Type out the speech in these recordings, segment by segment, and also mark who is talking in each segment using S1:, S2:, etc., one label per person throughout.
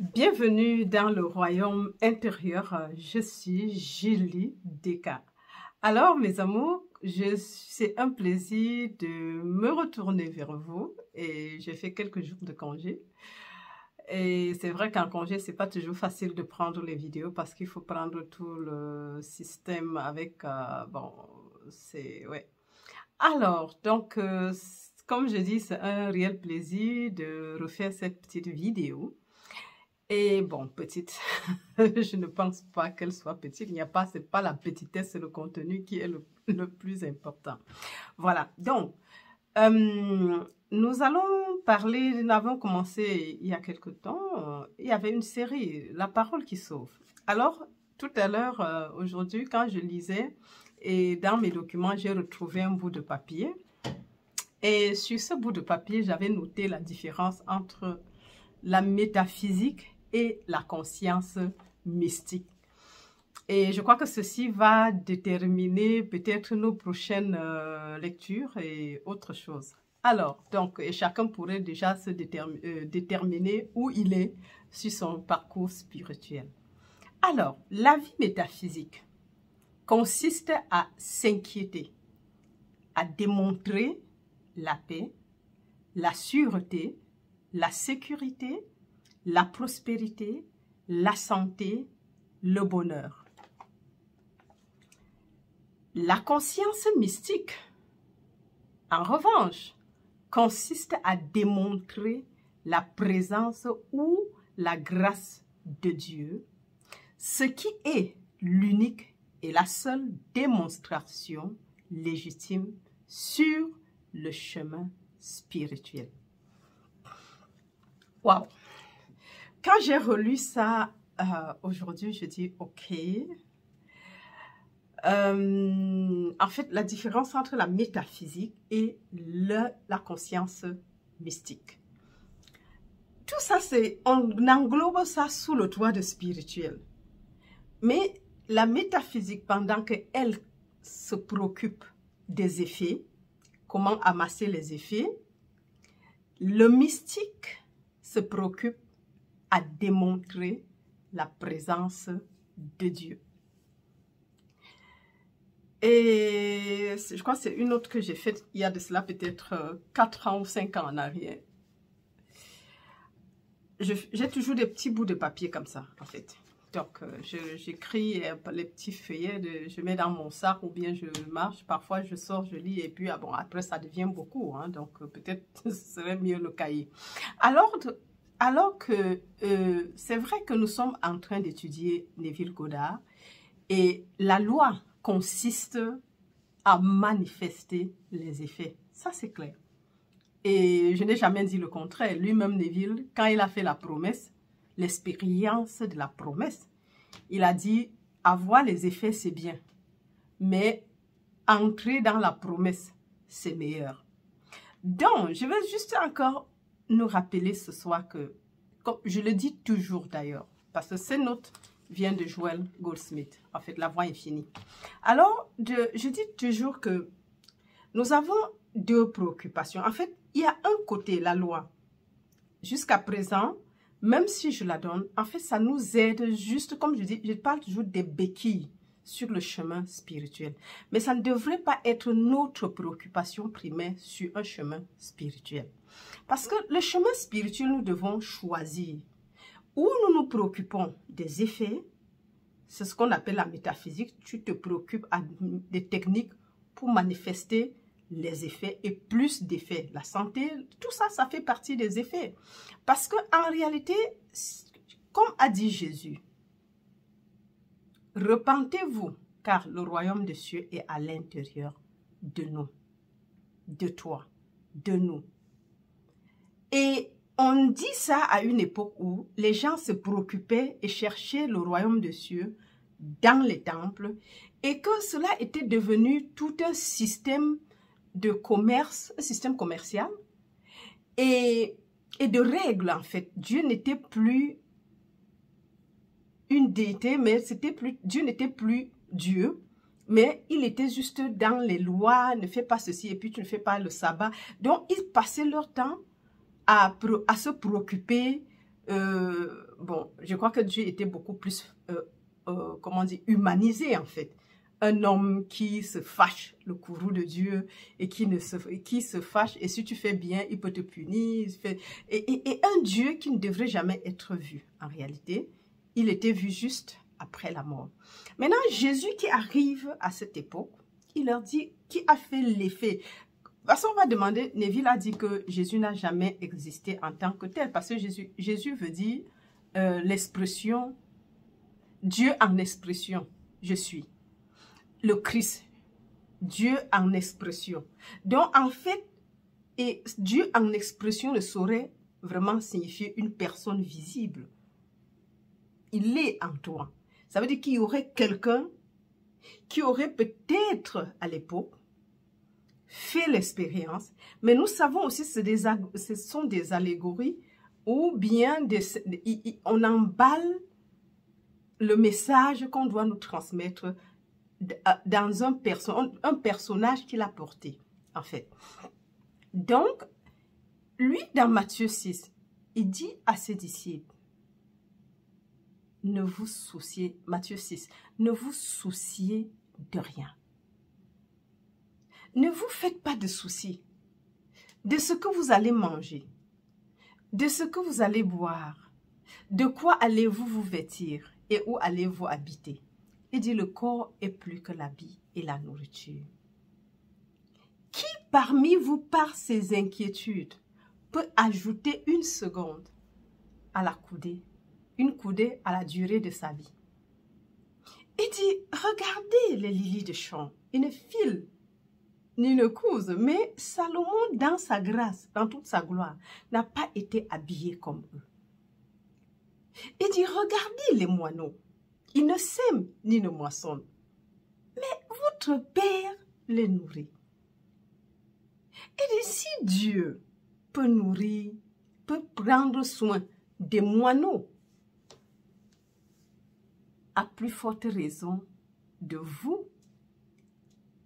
S1: Bienvenue dans le royaume intérieur. Je suis Julie Deka. Alors, mes amours, c'est un plaisir de me retourner vers vous et j'ai fait quelques jours de congé. Et c'est vrai qu'en congé, c'est pas toujours facile de prendre les vidéos parce qu'il faut prendre tout le système avec, ouais. Alors, donc, comme je dis, c'est un réel plaisir de refaire cette petite vidéo. Et bon, petite, je ne pense pas qu'elle soit petite. C'est pas la petitesse, c'est le contenu qui est le plus important. Voilà, donc, nous allons parler, nous avons commencé il y a quelque temps, il y avait une série, La parole qui sauve. Alors, tout à l'heure, aujourd'hui, quand je lisais, et dans mes documents, j'ai retrouvé un bout de papier. Et sur ce bout de papier, j'avais noté la différence entre la métaphysique et la conscience mystique. Et je crois que ceci va déterminer peut-être nos prochaines lectures et autre chose. Alors, donc, et chacun pourrait déjà se déterminer où il est sur son parcours spirituel. Alors, la vie métaphysique consiste à s'inquiéter, à démontrer la paix, la sûreté, la sécurité, la prospérité, la santé, le bonheur. La conscience mystique, en revanche, consiste à démontrer la présence ou la grâce de Dieu, ce qui est l'unique et la seule démonstration légitime sur le chemin spirituel. Waouh! Quand j'ai relu ça aujourd'hui, je dis ok. En fait, la différence entre la métaphysique et la conscience mystique. Tout ça, on englobe ça sous le toit de spirituel. Mais la métaphysique, pendant qu'elle se préoccupe des effets, comment amasser les effets, le mystique se préoccupe à démontrer la présence de Dieu. Et je crois que c'est une autre que j'ai faite il y a de cela peut-être 4 ans ou 5 ans en arrière. J'ai toujours des petits bouts de papier comme ça, en fait. Donc, j'écris les petits feuillets, je mets dans mon sac ou bien je marche. Parfois, je sors, je lis et puis, bon, après, ça devient beaucoup. Hein, donc, peut-être ce serait mieux le cahier. Alors que c'est vrai que nous sommes en train d'étudier Neville Goddard et la loi consiste à manifester les effets. Ça, c'est clair. Et je n'ai jamais dit le contraire. Lui-même, Neville, quand il a fait la promesse, l'expérience de la promesse, il a dit avoir les effets, c'est bien. Mais entrer dans la promesse, c'est meilleur. Donc, je vais juste encore nous rappeler ce soir que, comme je le dis toujours d'ailleurs, parce que ces notes viennent de Joel Goldsmith, en fait, La Voix Infinie. Alors, je dis toujours que nous avons deux préoccupations. En fait, il y a un côté, la loi. Jusqu'à présent, même si je la donne, en fait, ça nous aide juste, comme je dis, je parle toujours des béquilles sur le chemin spirituel. Mais ça ne devrait pas être notre préoccupation primaire sur un chemin spirituel. Parce que le chemin spirituel, nous devons choisir. Où nous nous préoccupons des effets, c'est ce qu'on appelle la métaphysique. Tu te préoccupes des techniques pour manifester les effets et plus d'effets. La santé, tout ça, ça fait partie des effets. Parce qu'en réalité, comme a dit Jésus, repentez-vous, car le royaume des cieux est à l'intérieur de nous, de toi, de nous. Et on dit ça à une époque où les gens se préoccupaient et cherchaient le royaume des cieux dans les temples et que cela était devenu tout un système de commerce, un système commercial et de règles en fait. Dieu n'était plus une déité, mais Dieu n'était plus Dieu, mais il était juste dans les lois, ne fais pas ceci et puis tu ne fais pas le sabbat. Donc ils passaient leur temps à se préoccuper bon, je crois que Dieu était beaucoup plus, comment dire, humanisé en fait. Un homme qui se fâche, le courroux de Dieu, et qui se fâche, et si tu fais bien, il peut te punir. Et un Dieu qui ne devrait jamais être vu, en réalité. Il était vu juste après la mort. Maintenant, Jésus qui arrive à cette époque, il leur dit, qui a fait l'effet. Parce qu'on va demander, Neville a dit que Jésus n'a jamais existé en tant que tel, parce que Jésus veut dire l'expression, Dieu en expression, je suis. Le Christ, Dieu en expression. Donc, en fait, et Dieu en expression ne saurait vraiment signifier une personne visible. Il est en toi. Ça veut dire qu'il y aurait quelqu'un qui aurait peut-être à l'époque fait l'expérience, mais nous savons aussi que ce sont des allégories ou bien on emballe le message qu'on doit nous transmettre dans un personnage qu'il a porté, en fait. Donc, lui, dans Matthieu 6, il dit à ses disciples, ne vous souciez, Matthieu 6, ne vous souciez de rien. Ne vous faites pas de soucis de ce que vous allez manger, de ce que vous allez boire, de quoi allez-vous vous vêtir et où allez-vous habiter. Il dit, le corps est plus que l'habit et la nourriture. Qui parmi vous, par ses inquiétudes, peut ajouter une seconde à la coudée, une coudée à la durée de sa vie? Il dit, regardez les lilies de champ, ils ne filent ni ne cousent, mais Salomon, dans sa grâce, dans toute sa gloire, n'a pas été habillé comme eux. Il dit, regardez les moineaux, ils ne sèment ni ne moissonnent, mais votre Père les nourrit. Et si Dieu peut nourrir, peut prendre soin des moineaux, à plus forte raison de vous,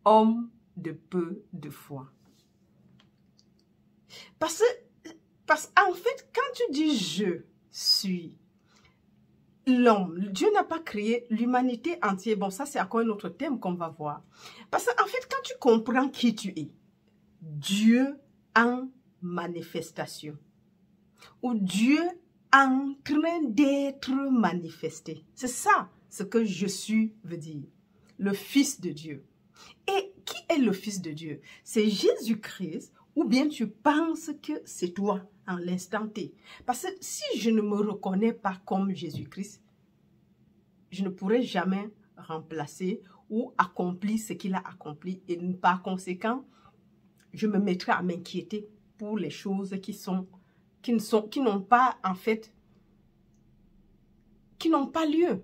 S1: hommes de peu de foi. Parce qu'en fait, quand tu dis « je suis », l'homme, Dieu n'a pas créé l'humanité entière. Bon, ça c'est encore un autre thème qu'on va voir. Parce qu'en fait, quand tu comprends qui tu es, Dieu en manifestation, ou Dieu en train d'être manifesté. C'est ça ce que je suis veut dire. Le Fils de Dieu. Et qui est le Fils de Dieu? C'est Jésus-Christ, ou bien tu penses que c'est toi en l'instant T. Parce que si je ne me reconnais pas comme Jésus-Christ, je ne pourrai jamais remplacer ou accomplir ce qu'il a accompli. Et par conséquent, je me mettrai à m'inquiéter pour les choses qui n'ont pas, en fait, qui n'ont pas lieu.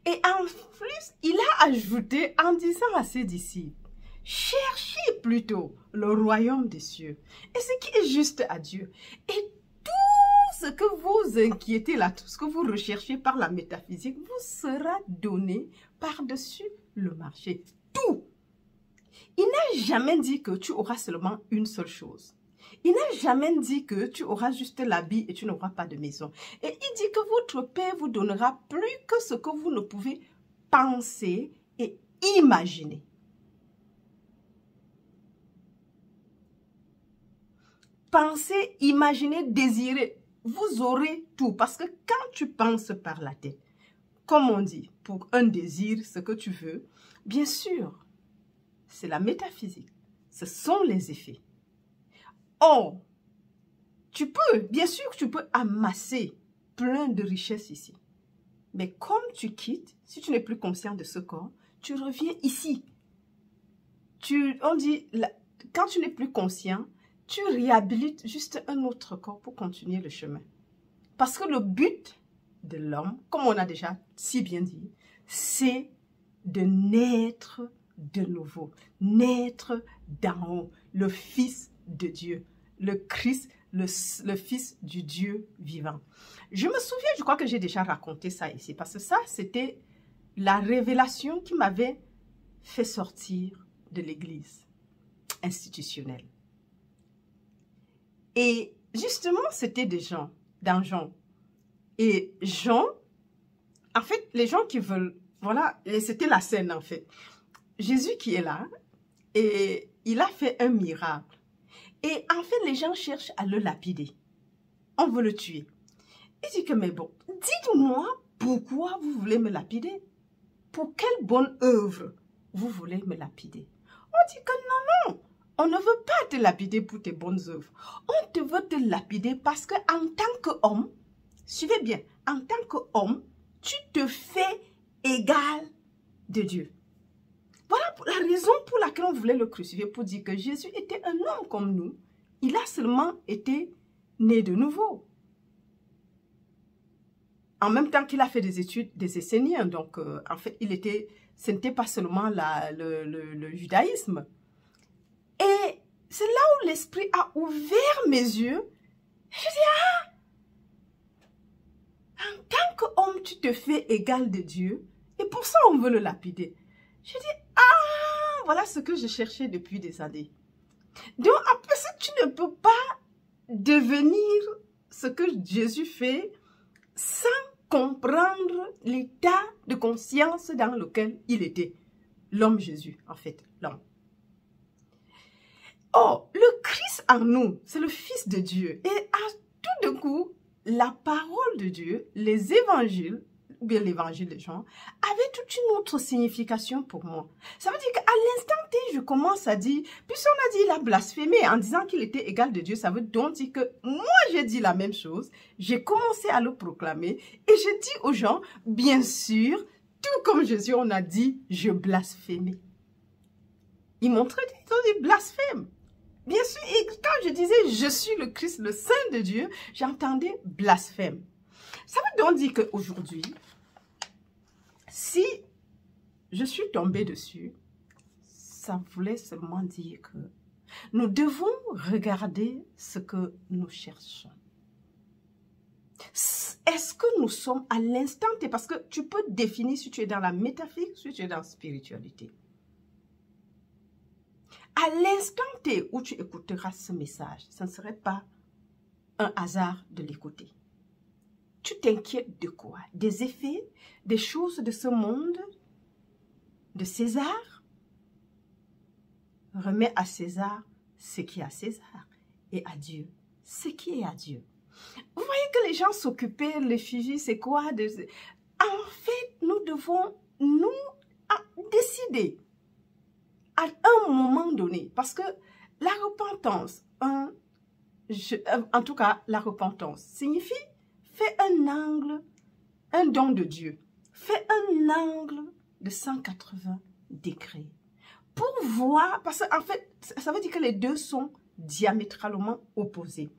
S1: Et en plus, il a ajouté en disant à ses disciples, cherchez plutôt le royaume des cieux et ce qui est juste à Dieu. Et tout ce que vous inquiétez là, tout ce que vous recherchez par la métaphysique, vous sera donné par-dessus le marché. Tout. Il n'a jamais dit que tu auras seulement une seule chose. Il n'a jamais dit que tu auras juste l'habit et tu n'auras pas de maison. Et il dit que votre Père vous donnera plus que ce que vous ne pouvez penser et imaginer. Penser, imaginer, désirer, vous aurez tout. Parce que quand tu penses par la tête, comme on dit, pour un désir, ce que tu veux, bien sûr, c'est la métaphysique. Ce sont les effets. Or, bien sûr que tu peux amasser plein de richesses ici. Mais comme tu quittes, si tu n'es plus conscient de ce corps, tu reviens ici. On dit, quand tu n'es plus conscient, tu réhabilites juste un autre corps pour continuer le chemin. Parce que le but de l'homme, comme on a déjà si bien dit, c'est de naître de nouveau, naître d'en haut, le Fils de Dieu, le Christ, le Fils du Dieu vivant. Je me souviens, je crois que j'ai déjà raconté ça ici, parce que ça, c'était la révélation qui m'avait fait sortir de l'église institutionnelle. Et justement, c'était des gens, dans Jean Et Jean, en fait, les gens qui veulent, voilà, c'était la scène en fait. Jésus qui est là, et il a fait un miracle. Et en fait, les gens cherchent à le lapider. On veut le tuer. Il dit que, mais bon, dites-moi pourquoi vous voulez me lapider. Pour quelle bonne œuvre vous voulez me lapider? On dit que non, non, on ne veut pas te lapider pour tes bonnes œuvres. On te veut te lapider parce que en tant qu'homme, suivez bien, en tant qu'homme, tu te fais égal de Dieu. Voilà la raison pour laquelle on voulait le crucifier, pour dire que Jésus était un homme comme nous. Il a seulement été né de nouveau. En même temps qu'il a fait des études des Esséniens. Donc, en fait, ce n'était pas seulement le judaïsme. Et c'est là où l'Esprit a ouvert mes yeux. Je dis, en tant qu'homme, tu te fais égal de Dieu. Et pour ça, on veut le lapider. Je dis, voilà ce que je cherchais depuis des années. Donc, après ça, tu ne peux pas devenir ce que Jésus fait sans comprendre l'état de conscience dans lequel il était. L'homme Jésus, en fait, l'homme. Oh, le Christ en nous, c'est le Fils de Dieu. Et à tout de coup, la parole de Dieu, les évangiles, ou bien l'évangile de Jean, avait toute une autre signification pour moi. Ça veut dire qu'à l'instant T, je commence à dire, puisqu'on a dit il a blasphémé en disant qu'il était égal de Dieu, ça veut donc dire que moi j'ai dit la même chose, j'ai commencé à le proclamer et je dis aux gens, bien sûr, tout comme Jésus, on a dit, je blasphémais. Ils m'ont traité, ils ont dit blasphème. Bien sûr, et quand je disais je suis le Christ, le Saint de Dieu, j'entendais blasphème. Ça veut donc dire qu'aujourd'hui, si je suis tombée dessus, ça voulait seulement dire que nous devons regarder ce que nous cherchons. Est-ce que nous sommes à l'instant T, parce que tu peux définir si tu es dans la métaphysique, si tu es dans la spiritualité. À l'instant T où tu écouteras ce message, ce ne serait pas un hasard de l'écouter. Tu t'inquiètes de quoi? Des effets, des choses de ce monde, de César? Remets à César ce qui est à César et à Dieu ce qui est à Dieu. Vous voyez que les gens s'occupaient, l'effigie, c'est quoi? En fait, nous devons nous décider à un moment donné, parce que la repentance, en tout cas la repentance, signifie fais un angle, un don de Dieu, fais un angle de 180 degrés pour voir, parce qu'en fait, ça veut dire que les deux sont diamétralement opposés.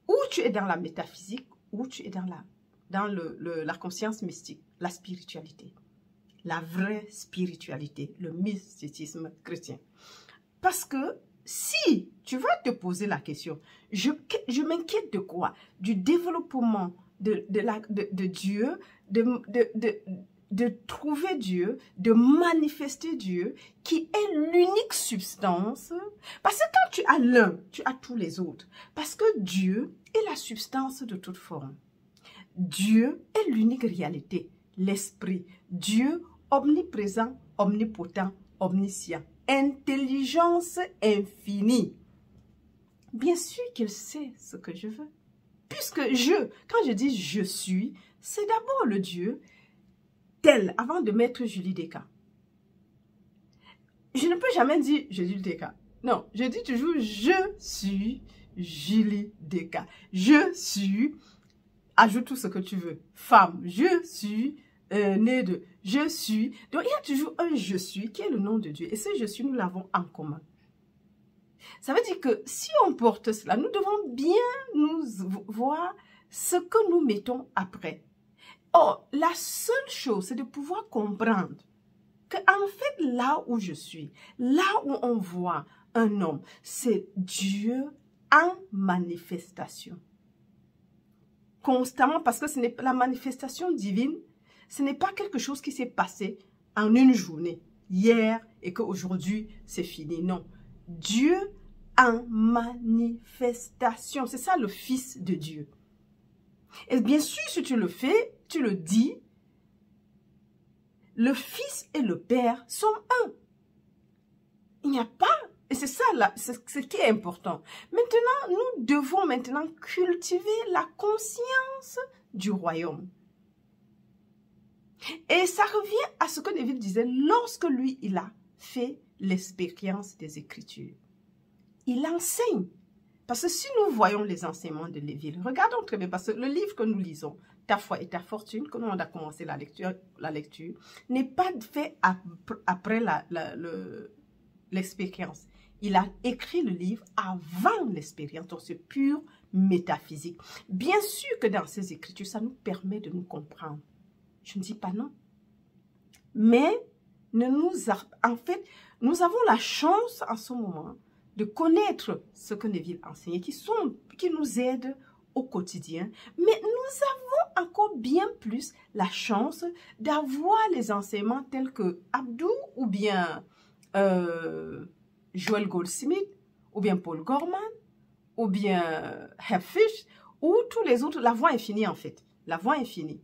S1: Ou tu es dans la métaphysique, ou tu es dans la conscience mystique, la spiritualité. La vraie spiritualité, le mysticisme chrétien. Parce que si tu vas te poser la question, je m'inquiète de quoi? Du développement de Dieu, de trouver Dieu, de manifester Dieu, qui est l'unique substance. Parce que quand tu as l'un, tu as tous les autres. Parce que Dieu est la substance de toute forme. Dieu est l'unique réalité, l'esprit. Dieu omniprésent, omnipotent, omniscient. Intelligence infinie. Bien sûr qu'il sait ce que je veux. Puisque quand je dis je suis, c'est d'abord le Dieu tel, avant de mettre Julie Descas. Je ne peux jamais dire Julie Descas. Non, je dis toujours je suis Julie Descas. Je suis, ajoute tout ce que tu veux, femme. Je suis née de, je suis. Donc il y a toujours un je suis qui est le nom de Dieu. Et ce je suis, nous l'avons en commun. Ça veut dire que si on porte cela, nous devons bien nous voir ce que nous mettons après. Or, la seule chose, c'est de pouvoir comprendre que en fait, là où je suis, là où on voit un homme, c'est Dieu en manifestation. Constamment, parce que ce n'est pas la manifestation divine, ce n'est pas quelque chose qui s'est passé en une journée, hier, et qu'aujourd'hui, c'est fini. Non. Dieu en manifestation. C'est ça le Fils de Dieu. Et bien sûr, si tu le fais, tu le dis, le Fils et le Père sont un. Il n'y a pas, et c'est ça là, c'est ce qui est important. Maintenant, nous devons maintenant cultiver la conscience du royaume. Et ça revient à ce que Neville disait lorsque lui, il a fait l'expérience des Écritures. Il enseigne. Parce que si nous voyons les enseignements de Neville, regardons très bien, parce que le livre que nous lisons, Ta foi et ta fortune, que nous on a commencé la lecture n'est pas fait après l'expérience. Il a écrit le livre avant l'expérience, donc c'est pure métaphysique. Bien sûr que dans ces écritures, ça nous permet de nous comprendre. Je ne dis pas non. Mais en fait, nous avons la chance en ce moment de connaître ce que Neville enseignait, qui nous aident au quotidien. Mais nous avons encore bien plus la chance d'avoir les enseignements tels que Abdou ou bien Joel Goldsmith ou bien Paul Gorman ou bien Hebb Fish ou tous les autres, la voie infinie en fait, la voie infinie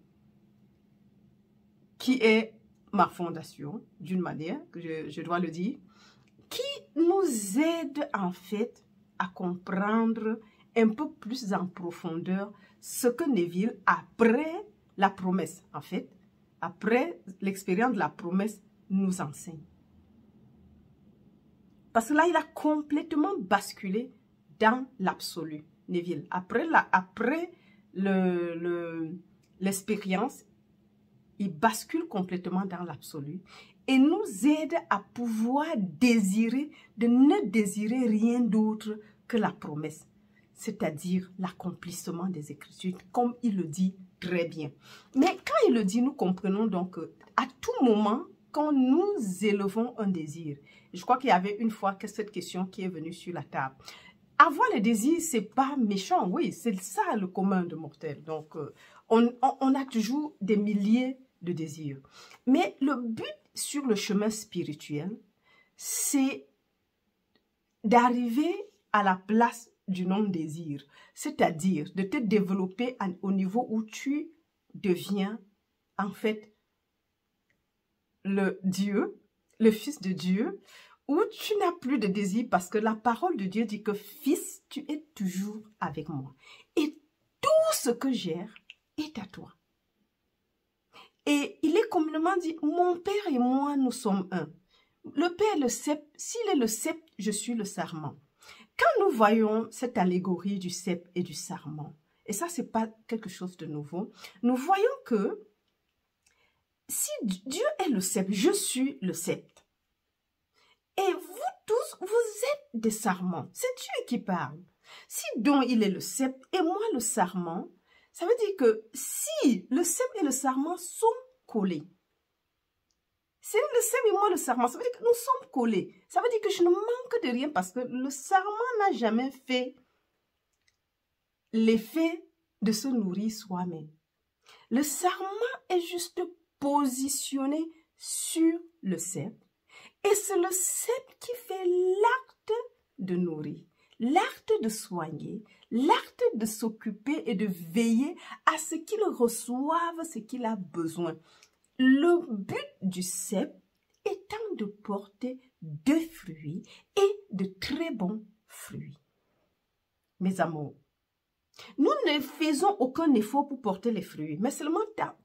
S1: qui est ma fondation d'une manière, que je dois le dire, qui nous aide en fait à comprendre un peu plus en profondeur ce que Neville, après la promesse, en fait, après l'expérience de la promesse, nous enseigne. Parce que là, il a complètement basculé dans l'absolu, Neville. Après l'expérience, il bascule complètement dans l'absolu et nous aide à pouvoir désirer, de ne désirer rien d'autre que la promesse, c'est-à-dire l'accomplissement des Écritures, comme il le dit très bien. Mais quand il le dit, nous comprenons donc qu'à tout moment, quand nous élevons un désir, je crois qu'il y avait une fois que cette question qui est venue sur la table. Avoir le désir, c'est pas méchant, oui, c'est ça le commun de mortels. Donc, on a toujours des milliers de désirs. Mais le but sur le chemin spirituel, c'est d'arriver à la place du non-désir, c'est-à-dire de te développer au niveau où tu deviens en fait le Dieu, le Fils de Dieu, où tu n'as plus de désir parce que la parole de Dieu dit que Fils, tu es toujours avec moi. Et tout ce que j'ai est à toi. Et il est communément dit, mon Père et moi, nous sommes un. Le Père est le cep, s'il est le cep, je suis le sarment. Quand nous voyons cette allégorie du cep et du sarment, et ça, c'est pas quelque chose de nouveau, nous voyons que si Dieu est le cep, je suis le sceptre. Et vous tous, vous êtes des sarments. C'est Dieu qui parle. Si donc il est le sceptre et moi le sarment, ça veut dire que si le sceptre et le sarment sont collés, c'est le sceptre et moi le sarment, ça veut dire que nous sommes collés. Ça veut dire que je ne manque de rien parce que le sarment n'a jamais fait l'effet de se nourrir soi-même. Le sarment est juste positionné sur le sceptre. Et c'est le sceptre qui fait l'acte de nourrir, l'acte de soigner, l'acte de s'occuper et de veiller à ce qu'il reçoive ce qu'il a besoin. Le but du sceptre étant de porter de fruits et de très bons fruits. Mes amours, nous ne faisons aucun effort pour porter les fruits, mais seulement ta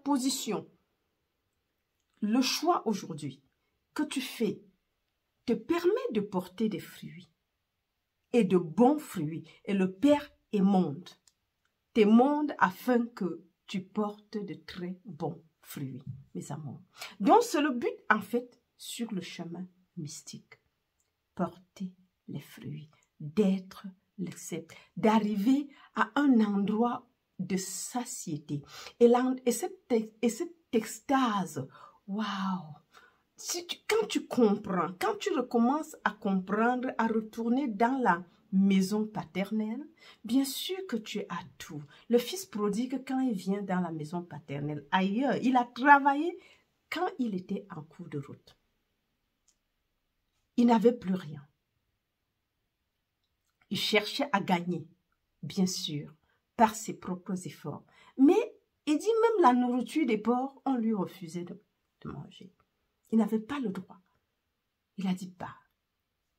S1: position. Le choix aujourd'hui que tu fais te permet de porter des fruits et de bons fruits. Et le Père émonde tes mondes afin que tu portes de très bons fruits, mes amours. Donc c'est le but en fait sur le chemin mystique. Porter les fruits, d'être le sceptre, d'arriver à un endroit de satiété. Et cette extase, waouh! Quand tu comprends, quand tu recommences à comprendre, à retourner dans la maison paternelle, bien sûr que tu as tout. Le fils prodigue, quand il vient dans la maison paternelle, ailleurs, il a travaillé quand il était en cours de route. Il n'avait plus rien. Il cherchait à gagner, bien sûr, par ses propres efforts. Mais il dit même la nourriture des porcs, on lui refusait de manger. Il n'avait pas le droit. Il a dit, bah,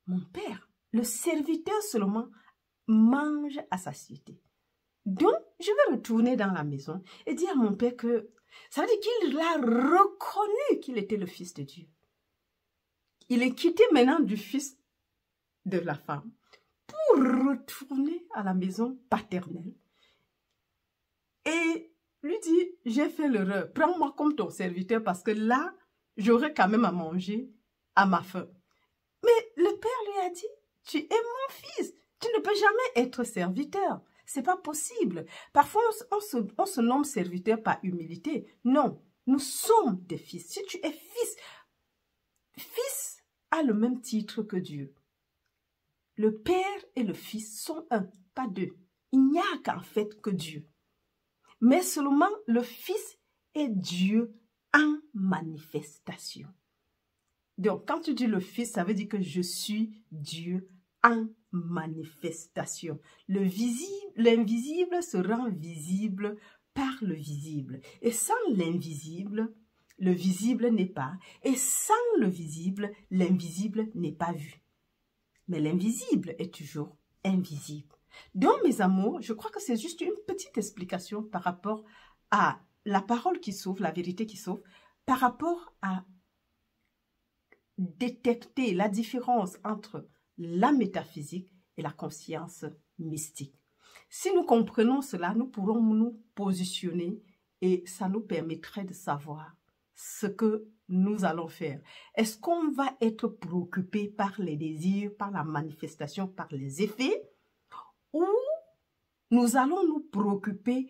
S1: mon père, le serviteur seulement mange à satiété. Donc, je vais retourner dans la maison et dire à mon père que ça veut dire qu'il a reconnu qu'il était le fils de Dieu. Il est quitté maintenant du fils de la femme pour retourner à la maison paternelle et lui dit, j'ai fait l'erreur, prends-moi comme ton serviteur parce que là, j'aurai quand même à manger à ma faim. Mais le père lui a dit, tu es mon fils, tu ne peux jamais être serviteur. C'est pas possible. Parfois, on se nomme serviteur par humilité. Non, nous sommes des fils. Si tu es fils, fils a le même titre que Dieu. Le Père et le Fils sont un, pas deux. Il n'y a qu'en fait que Dieu. Mais seulement le Fils est Dieu en manifestation. Donc, quand tu dis le Fils, ça veut dire que je suis Dieu en manifestation. L'invisible se rend visible par le visible. Et sans l'invisible, le visible n'est pas. Et sans le visible, l'invisible n'est pas vu. Mais l'invisible est toujours invisible. Donc, mes amours, je crois que c'est juste une petite explication par rapport à la parole qui sauve, la vérité qui sauve, par rapport à détecter la différence entre la métaphysique et la conscience mystique. Si nous comprenons cela, nous pourrons nous positionner et ça nous permettrait de savoir ce que nous allons faire. Est-ce qu'on va être préoccupé par les désirs, par la manifestation, par les effets, ou nous allons nous préoccuper,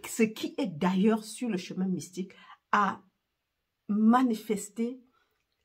S1: ce qui est d'ailleurs sur le chemin mystique, à manifester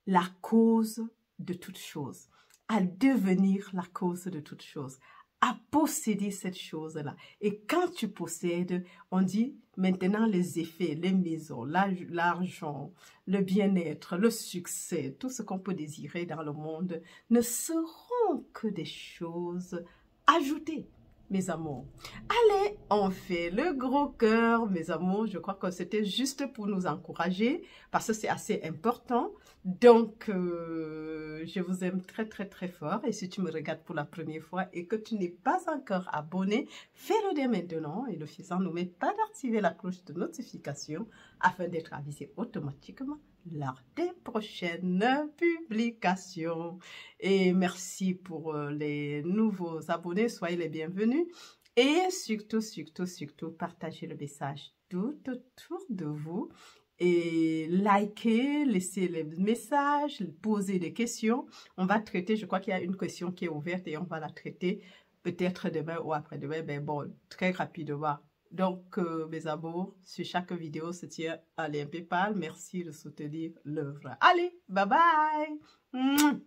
S1: la cause de toute chose, à devenir la cause de toute chose, à posséder cette chose-là. Et quand tu possèdes, on dit maintenant les effets, les maisons, l'argent, le bien-être, le succès, tout ce qu'on peut désirer dans le monde ne seront que des choses ajoutées. Mes amours, allez, on fait le gros cœur, mes amours. Je crois que c'était juste pour nous encourager parce que c'est assez important. Donc, je vous aime très, très, très fort. Et si tu me regardes pour la première fois et que tu n'es pas encore abonné, fais-le dès maintenant. Et le faisant, n'oublie pas d'activer la cloche de notification afin d'être avisé automatiquement lors des prochaines publications. Et merci pour les nouveaux abonnés. Soyez les bienvenus. Et surtout, surtout, surtout, partagez le message tout autour de vous. Et likez, laissez les messages, posez des questions. On va traiter, je crois qu'il y a une question qui est ouverte et on va la traiter peut-être demain ou après-demain, mais bon, très rapidement. Donc, mes amours, sur chaque vidéo se tient un lien PayPal. Merci de soutenir l'œuvre. Allez, bye bye!